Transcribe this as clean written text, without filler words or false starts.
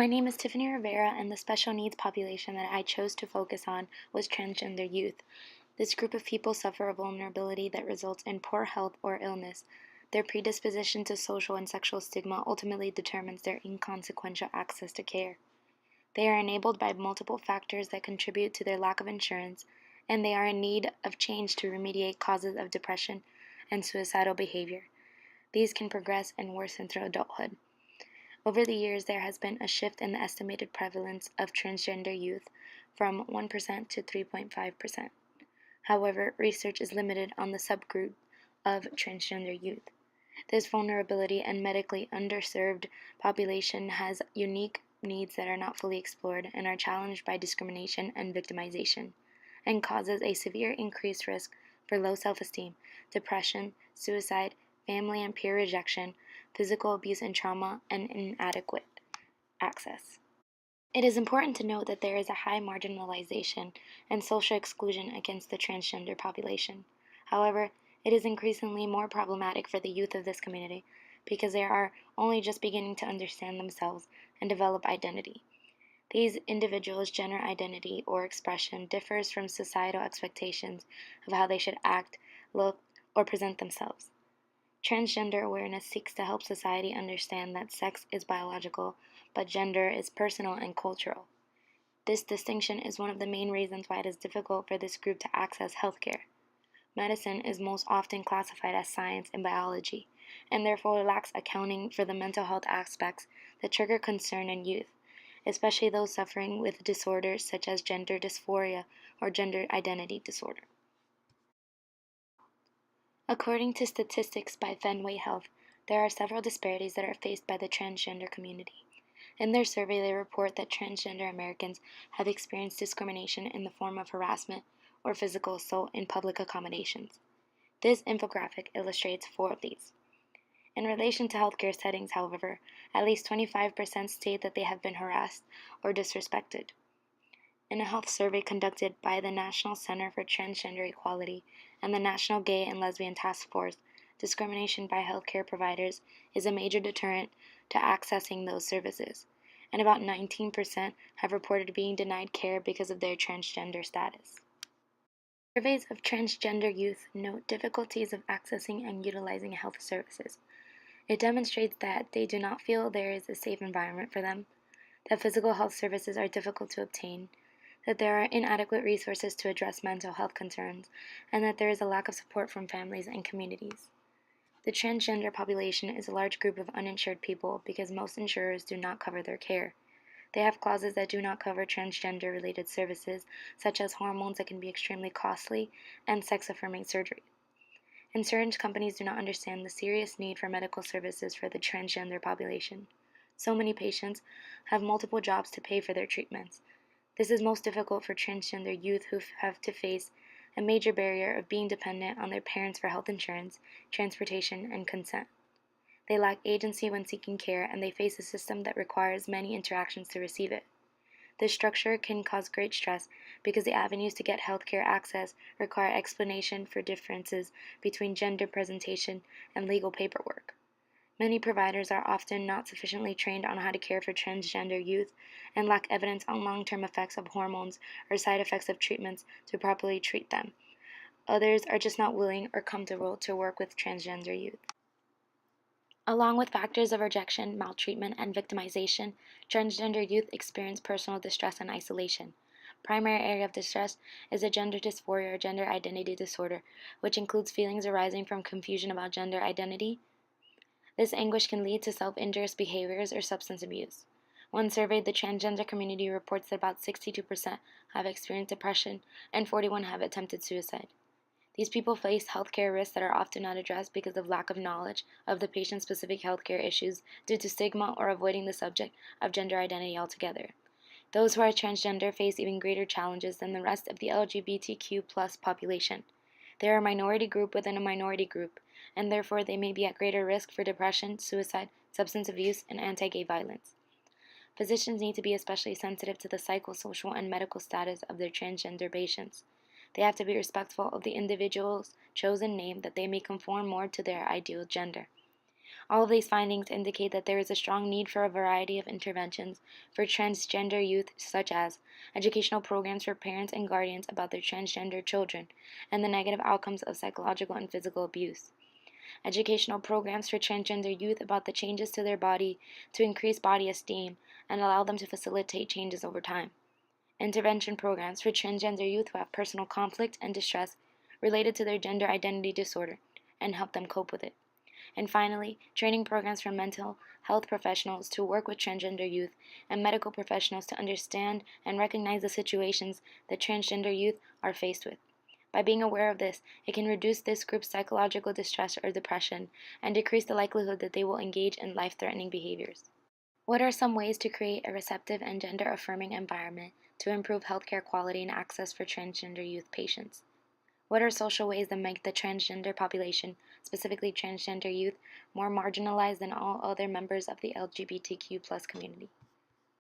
My name is Tiffany Rivera, and the special needs population that I chose to focus on was transgender youth. This group of people suffer a vulnerability that results in poor health or illness. Their predisposition to social and sexual stigma ultimately determines their inconsequential access to care. They are enabled by multiple factors that contribute to their lack of insurance, and they are in need of change to remediate causes of depression and suicidal behavior. These can progress and worsen through adulthood. Over the years, there has been a shift in the estimated prevalence of transgender youth from 1% to 3.5%. However, research is limited on the subgroup of transgender youth. This vulnerability and medically underserved population has unique needs that are not fully explored and are challenged by discrimination and victimization, and causes a severe increased risk for low self-esteem, depression, suicide, family and peer rejection, physical abuse and trauma, and inadequate access. It is important to note that there is a high marginalization and social exclusion against the transgender population. However, it is increasingly more problematic for the youth of this community because they are only just beginning to understand themselves and develop identity. These individuals' gender identity or expression differs from societal expectations of how they should act, look, or present themselves. Transgender awareness seeks to help society understand that sex is biological, but gender is personal and cultural. This distinction is one of the main reasons why it is difficult for this group to access healthcare. Medicine is most often classified as science and biology, and therefore lacks accounting for the mental health aspects that trigger concern in youth, especially those suffering with disorders such as gender dysphoria or gender identity disorder. According to statistics by Fenway Health, there are several disparities that are faced by the transgender community. In their survey, they report that transgender Americans have experienced discrimination in the form of harassment or physical assault in public accommodations. This infographic illustrates 4 of these. In relation to healthcare settings, however, at least 25% state that they have been harassed or disrespected. In a health survey conducted by the National Center for Transgender Equality and the National Gay and Lesbian Task Force, discrimination by healthcare providers is a major deterrent to accessing those services, and about 19% have reported being denied care because of their transgender status. Surveys of transgender youth note difficulties of accessing and utilizing health services. It demonstrates that they do not feel there is a safe environment for them, that physical health services are difficult to obtain, that there are inadequate resources to address mental health concerns, and that there is a lack of support from families and communities. The transgender population is a large group of uninsured people because most insurers do not cover their care. They have clauses that do not cover transgender-related services, such as hormones that can be extremely costly and sex-affirming surgery. Insurance companies do not understand the serious need for medical services for the transgender population. So many patients have multiple jobs to pay for their treatments. This is most difficult for transgender youth who have to face a major barrier of being dependent on their parents for health insurance, transportation, and consent. They lack agency when seeking care, and they face a system that requires many interactions to receive it. This structure can cause great stress because the avenues to get healthcare access require explanation for differences between gender presentation and legal paperwork. Many providers are often not sufficiently trained on how to care for transgender youth and lack evidence on long-term effects of hormones or side effects of treatments to properly treat them. Others are just not willing or comfortable to work with transgender youth. Along with factors of rejection, maltreatment, and victimization, transgender youth experience personal distress and isolation. Primary area of distress is a gender dysphoria or gender identity disorder, which includes feelings arising from confusion about gender identity. This anguish can lead to self-injurious behaviors or substance abuse. When surveyed, the transgender community reports that about 62% have experienced depression and 41% have attempted suicide. These people face healthcare risks that are often not addressed because of lack of knowledge of the patient-specific healthcare issues due to stigma or avoiding the subject of gender identity altogether. Those who are transgender face even greater challenges than the rest of the LGBTQ+ population. They are a minority group within a minority group, and therefore they may be at greater risk for depression, suicide, substance abuse, and anti-gay violence. Physicians need to be especially sensitive to the psychosocial and medical status of their transgender patients. They have to be respectful of the individual's chosen name that they may conform more to their ideal gender. All of these findings indicate that there is a strong need for a variety of interventions for transgender youth, such as educational programs for parents and guardians about their transgender children and the negative outcomes of psychological and physical abuse, educational programs for transgender youth about the changes to their body to increase body esteem and allow them to facilitate changes over time, intervention programs for transgender youth who have personal conflict and distress related to their gender identity disorder and help them cope with it. And finally, training programs for mental health professionals to work with transgender youth and medical professionals to understand and recognize the situations that transgender youth are faced with. By being aware of this, it can reduce this group's psychological distress or depression and decrease the likelihood that they will engage in life-threatening behaviors. What are some ways to create a receptive and gender-affirming environment to improve healthcare quality and access for transgender youth patients? What are social ways that make the transgender population, specifically transgender youth, more marginalized than all other members of the LGBTQ+ community?